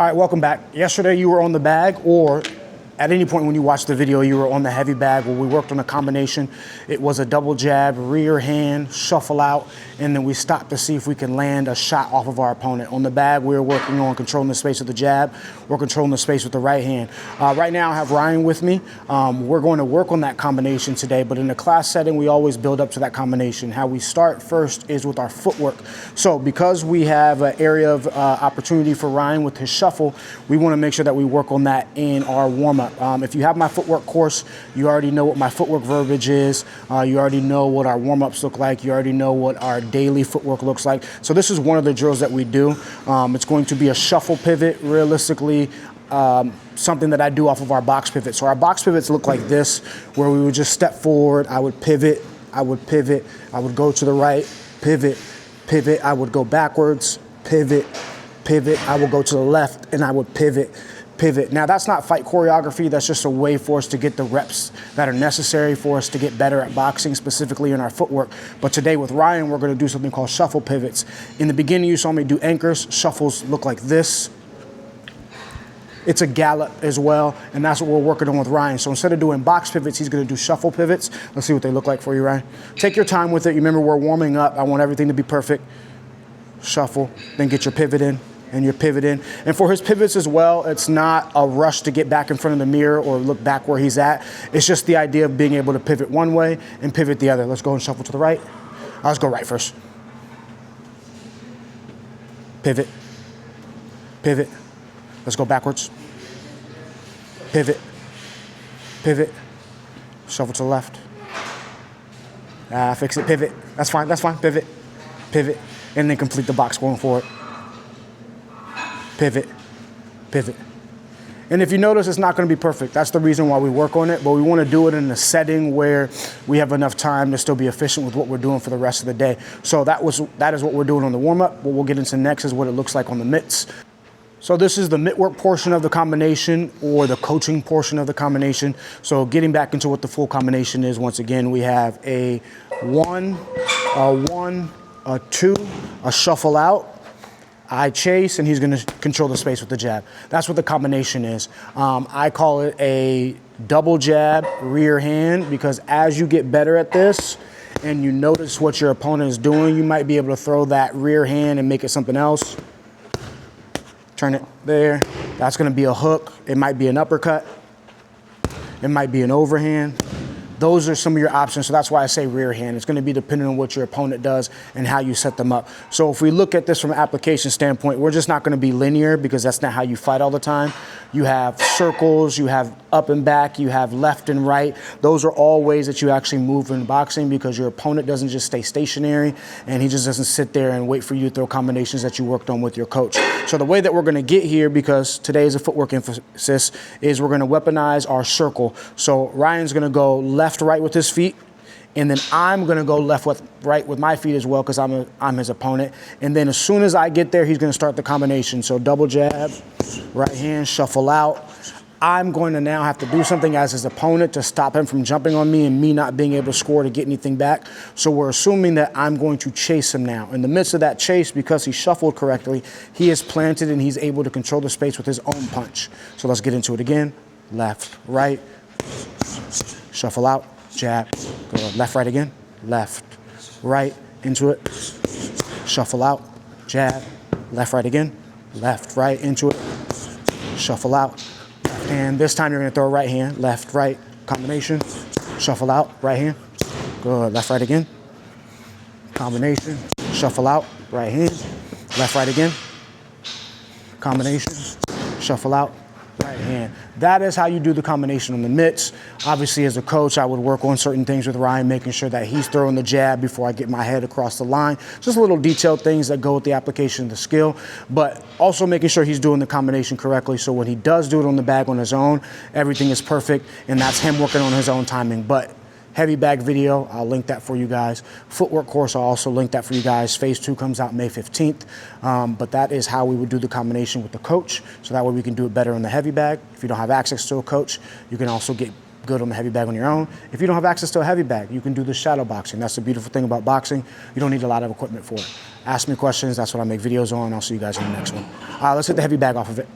All right, welcome back. Yesterday you were on the bag, or at any point when you watched the video, you were on the heavy bag where we worked on a combination. It was a double jab, rear hand, shuffle out, and then we stopped to see if we can land a shot off of our opponent. On the bag, we were working on controlling the space with the jab. We're controlling the space with the right hand. Right now I have Ryan with me. We're going to work on that combination today, but in a class setting, we always build up to that combination. How we start first is with our footwork. So because we have an area of opportunity for Ryan with his shuffle, we want to make sure that we work on that in our warm-up. If you have my footwork course, you already know what my footwork verbiage is. You already know what our warm-ups look like. You already know what our daily footwork looks like. So this is one of the drills that we do. It's going to be a shuffle pivot, realistically, something that I do off of our box pivot. So our box pivots look like this, where we would just step forward, I would pivot, I would pivot, I would go to the right, pivot, pivot, I would go backwards, pivot, pivot, I would go to the left, and I would pivot, pivot. Now that's not fight choreography, that's just a way for us to get the reps that are necessary for us to get better at boxing, specifically in our footwork. But today with Ryan, we're gonna do something called shuffle pivots. In the beginning, you saw me do anchors. Shuffles look like this. It's a gallop as well, and that's what we're working on with Ryan. So instead of doing box pivots, he's gonna do shuffle pivots. Let's see what they look like for you, Ryan. Take your time with it. You remember, we're warming up. I want everything to be perfect. Shuffle, then get your pivot in, and your pivot in. And for his pivots as well, it's not a rush to get back in front of the mirror or look back where he's at. It's just the idea of being able to pivot one way and pivot the other. Let's go and shuffle to the right. Let's go right first. Pivot, pivot. Let's go backwards. Pivot, pivot. Shuffle to the left. Fix it, pivot. That's fine, pivot, pivot. And then complete the box going forward. Pivot, pivot. And if you notice, it's not gonna be perfect. That's the reason why we work on it, but we wanna do it in a setting where we have enough time to still be efficient with what we're doing for the rest of the day. So that is what we're doing on the warm-up. What we'll get into next is what it looks like on the mitts. So this is the mitt work portion of the combination, or the coaching portion of the combination. So getting back into what the full combination is, once again, we have a one, a two, a shuffle out, I chase, and he's gonna control the space with the jab. That's what the combination is. I call it a double jab rear hand, because as you get better at this and you notice what your opponent is doing, you might be able to throw that rear hand and make it something else. Turn it there. That's gonna be a hook. It might be an uppercut. It might be an overhand. Those are some of your options, so that's why I say rear hand. It's gonna be dependent on what your opponent does and how you set them up. So if we look at this from an application standpoint, we're just not gonna be linear, because that's not how you fight all the time. You have circles, you have up and back, you have left and right. Those are all ways that you actually move in boxing, because your opponent doesn't just stay stationary, and he just doesn't sit there and wait for you to throw combinations that you worked on with your coach. So the way that we're gonna get here, because today is a footwork emphasis, is we're gonna weaponize our circle. So Ryan's gonna go left, right with his feet, and then I'm gonna go left with right with my feet as well, because I'm his opponent. And then as soon as I get there, he's gonna start the combination. So double jab, right hand, shuffle out. I'm going to now have to do something as his opponent to stop him from jumping on me and me not being able to score to get anything back. So we're assuming that I'm going to chase him now. In the midst of that chase, because he shuffled correctly, he is planted and he's able to control the space with his own punch. So let's get into it again. Left, right, shuffle out, jab, go left, right again, left, right, into it, shuffle out, jab, left, right again, left, right, into it, shuffle out, left hand. This time you're gonna throw a right hand, left, right, combination, shuffle out, right hand, good, left, right again, combination, shuffle out, right hand, left, right again, combination, shuffle out, right hand. That is how you do the combination on the mitts. Obviously, as a coach, I would work on certain things with Ryan, making sure that he's throwing the jab before I get my head across the line. Just little detailed things that go with the application of the skill, but also making sure he's doing the combination correctly, so when he does do it on the bag on his own, everything is perfect, and that's him working on his own timing. But heavy bag video, I'll link that for you guys. Footwork course, I'll also link that for you guys. Phase 2 comes out May 15th. But that is how we would do the combination with the coach. So that way we can do it better in the heavy bag. If you don't have access to a coach, you can also get good on the heavy bag on your own. If you don't have access to a heavy bag, you can do the shadow boxing. That's the beautiful thing about boxing. You don't need a lot of equipment for it. Ask me questions. That's what I make videos on. I'll see you guys in the next one. Let's hit the heavy bag off of it.